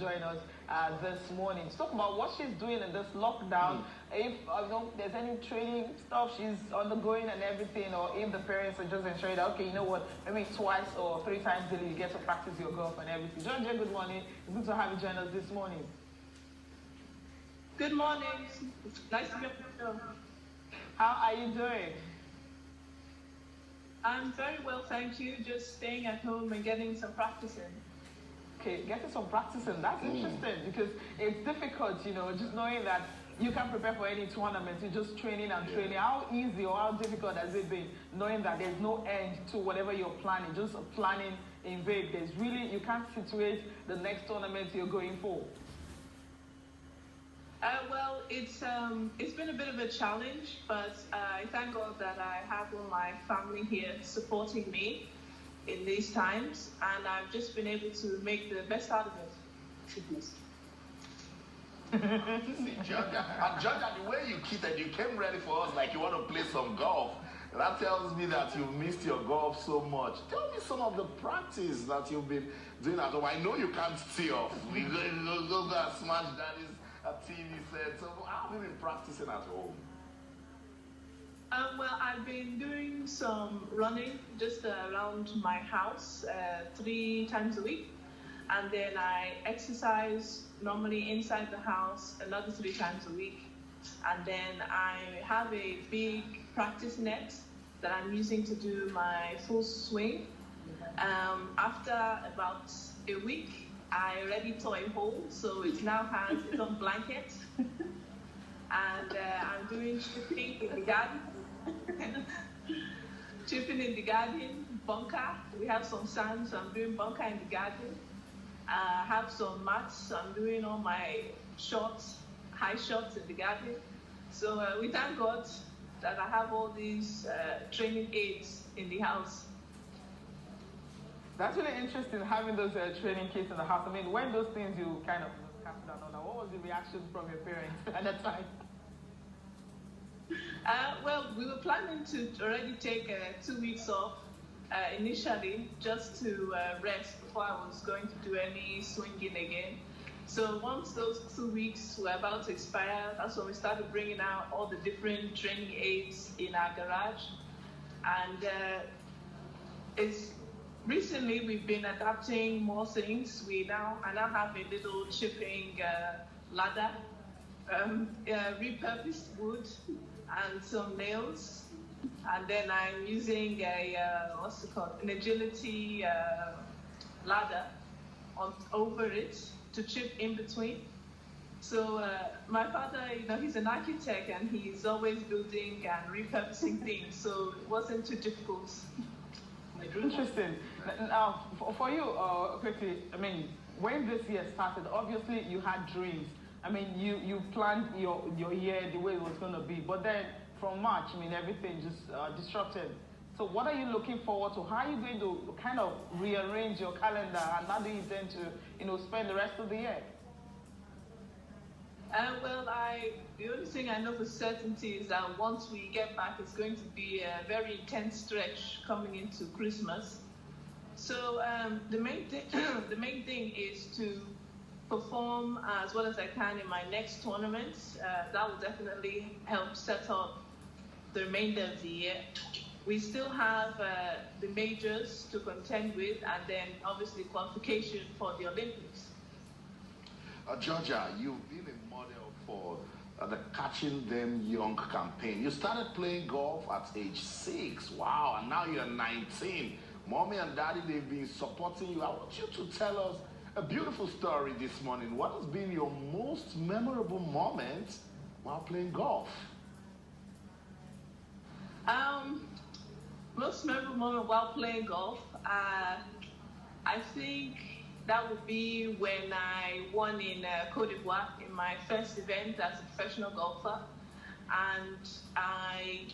join us this morning to talk about what she's doing in this lockdown. If there's any training stuff she's undergoing and everything, or if the parents are just ensuring that, okay, you know what, maybe twice or three times daily you get to practice your golf and everything. Georgia, good morning. It's good to have you join us this morning. Good morning. It's nice to be on the show. How are you doing? I'm very well, thank you. Just staying at home and getting some practice in. Okay, getting some practice in. That's interesting because it's difficult, just knowing that you can prepare for any tournament. You're just training and training. How easy or how difficult has it been knowing that there's no end to whatever you're planning, just planning in vain? You can't situate the next tournament you're going for. Well, it's been a bit of a challenge, but I thank God that I have all my family here supporting me in these times, and I've just been able to make the best out of it. See, Georgia, the way you kidded, you came ready for us like you want to play some golf. That tells me that you missed your golf so much. Tell me some of the practice that you've been doing at home. I know you can't stay off. We go and smash daddy's TV set. So how have you been practicing at home? Well, I've been doing some running just around my house 3 times a week. And then I exercise normally inside the house another 3 times a week. And then I have a big practice net that I'm using to do my full swing. After about a week, I already tore a hole, so it now has its own blanket. And I'm doing chipping in the garden. Chipping in the garden, bunker. We have some sand, so I'm doing bunker in the garden. I have some mats, so I'm doing all my high shots in the garden. So we thank God that I have all these training aids in the house. That's really interesting having those training kits in the house. I mean, when those things you kind of cast down on, what was the reaction from your parents at that time? Well, we were planning to already take 2 weeks off initially just to rest before I was going to do any swinging again. So once those 2 weeks were about to expire, that's when we started bringing out all the different training aids in our garage. And recently we've been adapting more things. I now have a little chipping ladder, repurposed wood, and some nails, and then I'm using an agility ladder over it to chip in between. So my father, he's an architect and he's always building and repurposing things, so it wasn't too difficult. Interesting. Now, for you, quickly, I mean, when this year started, obviously you had dreams. I mean, you planned your year the way it was going to be, but then from March, I mean, everything just disrupted. So what are you looking forward to? How are you going to kind of rearrange your calendar, and how do you intend to, spend the rest of the year? Well, the only thing I know for certainty is that once we get back, it's going to be a very intense stretch coming into Christmas. So the main thing is to perform as well as I can in my next tournament. That will definitely help set up the remainder of the year. We still have the majors to contend with, and then obviously qualification for the Olympics. Georgia, you've been a model for the Catching Them Young campaign. You started playing golf at age 6. Wow, and now you're 19. Mommy and Daddy, they've been supporting you. I want you to tell us a beautiful story this morning. What has been your most memorable moment while playing golf? Most memorable moment while playing golf, I think that would be when I won in Côte d'Ivoire in my first event as a professional golfer. And I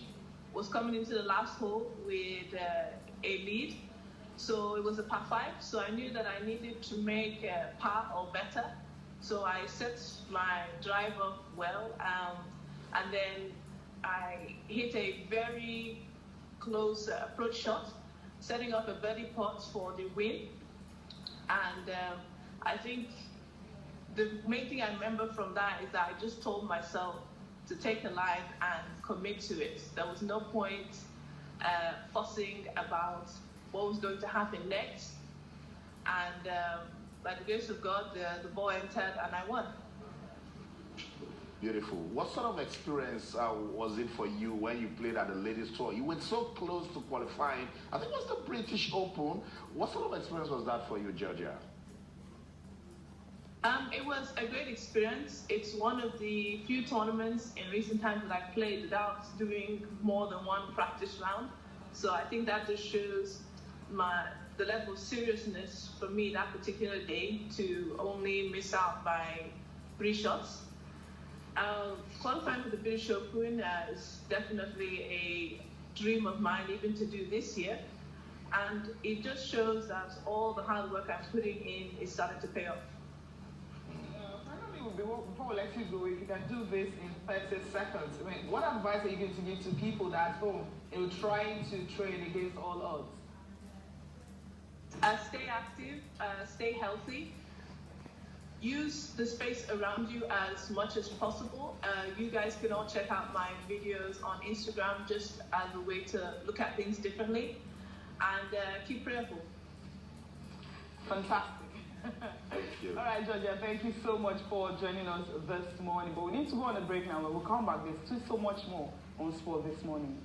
was coming into the last hole with a lead. So it was a par 5, so I knew that I needed to make a par or better. So I set my drive up well, and then I hit a very close approach shot, setting up a birdie putt for the win. And I think the main thing I remember from that is that I just told myself to take a line and commit to it. There was no point fussing about what was going to happen next. And by the grace of God, the ball entered and I won. Beautiful. What sort of experience was it for you when you played at the Ladies Tour? You went so close to qualifying. I think it was the British Open. What sort of experience was that for you, Georgia? It was a great experience. It's one of the few tournaments in recent times that I've played without doing more than one practice round. So I think that just shows the level of seriousness for me that particular day to only miss out by 3 shots. Qualifying for the British Open is definitely a dream of mine, even to do this year. And it just shows that all the hard work I'm putting in is starting to pay off. Finally, before we let you go, if you can do this in 30 seconds, I mean, what advice are you going to give to people that at home trying to train against all odds? Stay active, stay healthy. Use the space around you as much as possible. You guys can all check out my videos on Instagram just as a way to look at things differently. And keep prayerful. Fantastic. Thank you. All right, Georgia, thank you so much for joining us this morning. But we need to go on a break now. We'll come back. There's still so much more on sport this morning.